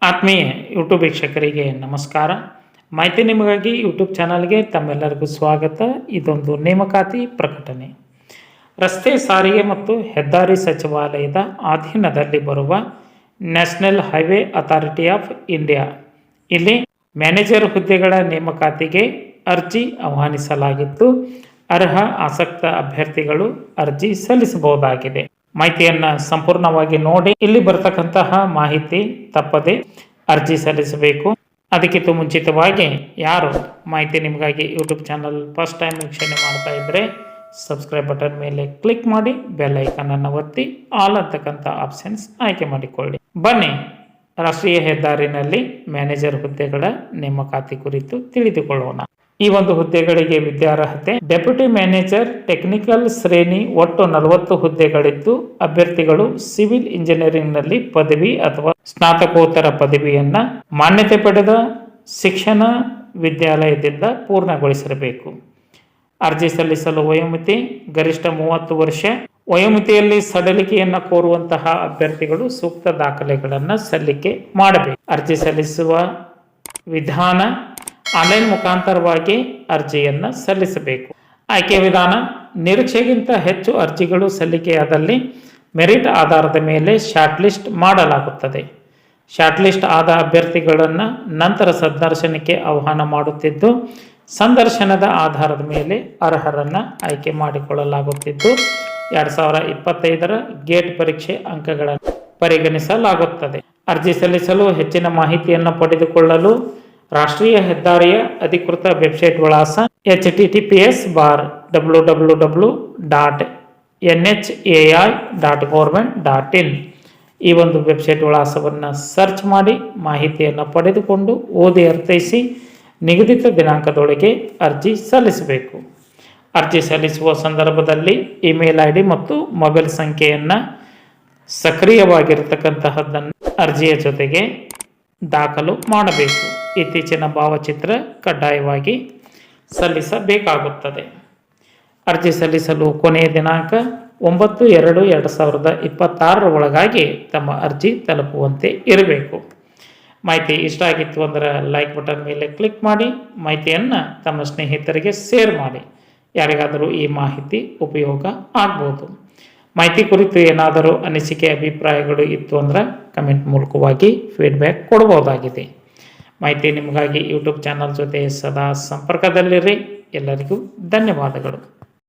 ಆತ್ಮೀಯ ಯೂಟ್ಯೂಬ್ ವೀಕ್ಷಕರಿಗೆ ನಮಸ್ಕಾರ. ಮಾಹಿತಿ ನಿಮಗಾಗಿ ಯೂಟ್ಯೂಬ್ ಚಾನಲ್ಗೆ ತಮ್ಮೆಲ್ಲರಿಗೂ ಸ್ವಾಗತ. ಇದೊಂದು ನೇಮಕಾತಿ ಪ್ರಕಟಣೆ. ರಸ್ತೆ ಸಾರಿಗೆ ಮತ್ತು ಹೆದ್ದಾರಿ ಸಚಿವಾಲಯದ ಅಧೀನದಲ್ಲಿ ಬರುವ national highway authority of India ಇಲ್ಲಿ ಮ್ಯಾನೇಜರ್ ಹುದ್ದೆಗಳ ನೇಮಕಾತಿಗೆ ಅರ್ಜಿ ಆಹ್ವಾನಿಸಲಾಗಿದ್ದು, ಅರ್ಹ ಆಸಕ್ತ ಅಭ್ಯರ್ಥಿಗಳು ಅರ್ಜಿ ಸಲ್ಲಿಸಬಹುದಾಗಿದೆ. ಮಾಹಿತಿಯನ್ನು ಸಂಪೂರ್ಣವಾಗಿ ನೋಡಿ ಇಲ್ಲಿ ಬರ್ತಕ್ಕಂತಹ ಮಾಹಿತಿ ತಪ್ಪದೆ ಅರ್ಜಿ ಸಲ್ಲಿಸಬೇಕು. ಅದಕ್ಕಿಂತ ಮುಂಚಿತವಾಗಿ ಯಾರು ಮಾಹಿತಿ ನಿಮಗಾಗಿ ಯೂಟ್ಯೂಬ್ ಚಾನಲ್ ಫಸ್ಟ್ ಟೈಮ್ ವೀಕ್ಷಣೆ ಮಾಡ್ತಾ ಇದ್ದರೆ ಸಬ್ಸ್ಕ್ರೈಬ್ ಬಟನ್ ಮೇಲೆ ಕ್ಲಿಕ್ ಮಾಡಿ ಬೆಲ್ ಐಕಾನ್ ಅನ್ನು ಒತ್ತಿ ಆಲ್ ಅಂತಕ್ಕಂಥ ಆಪ್ಷನ್ಸ್ ಆಯ್ಕೆ ಮಾಡಿಕೊಳ್ಳಿ. ಬನ್ನಿ ರಾಷ್ಟ್ರೀಯ ಹೆದ್ದಾರಿನಲ್ಲಿ ಮ್ಯಾನೇಜರ್ ಹುದ್ದೆಗಳ ನೇಮಕಾತಿ ಕುರಿತು ತಿಳಿದುಕೊಳ್ಳೋಣ. ಈ ಒಂದು ಹುದ್ದೆಗಳಿಗೆ ವಿದ್ಯಾರ್ಹತೆ ಡೆಪ್ಯೂಟಿ ಮ್ಯಾನೇಜರ್ ಟೆಕ್ನಿಕಲ್ ಶ್ರೇಣಿ ಒಟ್ಟು 40 ಹುದ್ದೆಗಳಿದ್ದು, ಅಭ್ಯರ್ಥಿಗಳು ಸಿವಿಲ್ ಇಂಜಿನಿಯರಿಂಗ್ನಲ್ಲಿ ಪದವಿ ಅಥವಾ ಸ್ನಾತಕೋತ್ತರ ಪದವಿಯನ್ನ ಮಾನ್ಯತೆ ಪಡೆದ ಶಿಕ್ಷಣ ವಿದ್ಯಾಲಯದಿಂದ ಪೂರ್ಣಗೊಳಿಸಿರಬೇಕು. ಅರ್ಜಿ ಸಲ್ಲಿಸಲು ವಯೋಮಿತಿ ಗರಿಷ್ಠ 30 ವರ್ಷ. ವಯೋಮಿತಿಯಲ್ಲಿ ಸಡಿಲಿಕೆಯನ್ನು ಕೋರುವಂತಹ ಅಭ್ಯರ್ಥಿಗಳು ಸೂಕ್ತ ದಾಖಲೆಗಳನ್ನು ಸಲ್ಲಿಕೆ ಮಾಡಬೇಕು. ಅರ್ಜಿ ಸಲ್ಲಿಸುವ ವಿಧಾನ ಆನ್ಲೈನ್ ಮುಖಾಂತರವಾಗಿ ಅರ್ಜಿಯನ್ನು ಸಲ್ಲಿಸಬೇಕು. ಆಯ್ಕೆ ವಿಧಾನ ನಿರೀಕ್ಷೆಗಿಂತ ಹೆಚ್ಚು ಅರ್ಜಿಗಳು ಸಲ್ಲಿಕೆಯಾದಲ್ಲಿ ಮೆರಿಟ್ ಆಧಾರದ ಮೇಲೆ ಶಾರ್ಟ್ ಲಿಸ್ಟ್ ಮಾಡಲಾಗುತ್ತದೆ. ಶಾರ್ಟ್ ಲಿಸ್ಟ್ ಆದ ಅಭ್ಯರ್ಥಿಗಳನ್ನು ನಂತರ ಸಂದರ್ಶನಕ್ಕೆ ಆಹ್ವಾನ ಮಾಡುತ್ತಿದ್ದು, ಸಂದರ್ಶನದ ಆಧಾರದ ಮೇಲೆ ಅರ್ಹರನ್ನು ಆಯ್ಕೆ ಮಾಡಿಕೊಳ್ಳಲಾಗುತ್ತಿದ್ದು 2025ರ ಗೇಟ್ ಪರೀಕ್ಷೆ ಅಂಕಗಳನ್ನು ಪರಿಗಣಿಸಲಾಗುತ್ತದೆ. ಅರ್ಜಿ ಸಲ್ಲಿಸಲು ಹೆಚ್ಚಿನ ಮಾಹಿತಿಯನ್ನು ಪಡೆದುಕೊಳ್ಳಲು ರಾಷ್ಟ್ರೀಯ ಹೆದ್ದಾರಿಯ ಅಧಿಕೃತ ವೆಬ್ಸೈಟ್ ವಿಳಾಸ https://www.nhai.government.in ಈ ಒಂದು ವೆಬ್ಸೈಟ್ ವಿಳಾಸವನ್ನು ಸರ್ಚ್ ಮಾಡಿ ಮಾಹಿತಿಯನ್ನು ಪಡೆದುಕೊಂಡು ಓದಿ ಅರ್ಥೈಸಿ ನಿಗದಿತ ದಿನಾಂಕದೊಳಗೆ ಅರ್ಜಿ ಸಲ್ಲಿಸಬೇಕು. ಅರ್ಜಿ ಸಲ್ಲಿಸುವ ಸಂದರ್ಭದಲ್ಲಿ ಇಮೇಲ್ ID ಮತ್ತು ಮೊಬೈಲ್ ಸಂಖ್ಯೆಯನ್ನು ಸಕ್ರಿಯವಾಗಿರತಕ್ಕಂತಹದ್ದನ್ನು ಅರ್ಜಿಯ ಜೊತೆಗೆ ದಾಖಲು ಮಾಡಬೇಕು. ಇತ್ತೀಚಿನ ಭಾವಚಿತ್ರ ಕಡ್ಡಾಯವಾಗಿ ಸಲ್ಲಿಸಬೇಕಾಗುತ್ತದೆ. ಅರ್ಜಿ ಸಲ್ಲಿಸಲು ಕೊನೆಯ ದಿನಾಂಕ 9/2/2026 ಒಳಗಾಗಿ ತಮ್ಮ ಅರ್ಜಿ ತಲುಪುವಂತೆ ಇರಬೇಕು. ಮಾಹಿತಿ ಇಷ್ಟ ಆಗಿತ್ತು ಅಂದರೆ ಲೈಕ್ ಬಟನ್ ಮೇಲೆ ಕ್ಲಿಕ್ ಮಾಡಿ, ಮಾಹಿತಿಯನ್ನು ತಮ್ಮ ಸ್ನೇಹಿತರಿಗೆ ಶೇರ್ ಮಾಡಿ. ಯಾರಿಗಾದರೂ ಈ ಮಾಹಿತಿ ಉಪಯೋಗ ಆಗ್ಬೋದು. ಮಾಹಿತಿ ಕುರಿತು ಏನಾದರೂ ಅನಿಸಿಕೆ ಅಭಿಪ್ರಾಯಗಳು ಇತ್ತು ಅಂದರೆ ಕಮೆಂಟ್ ಮೂಲಕವಾಗಿ ಫೀಡ್ಬ್ಯಾಕ್ ಕೊಡಬಹುದಾಗಿದೆ. ಮಾಹಿತಿ ನಿಮಗಾಗಿ ಯೂಟ್ಯೂಬ್ ಚಾನಲ್ ಜೊತೆ ಸದಾ ಸಂಪರ್ಕದಲ್ಲಿರಿ. ಎಲ್ಲರಿಗೂ ಧನ್ಯವಾದಗಳು.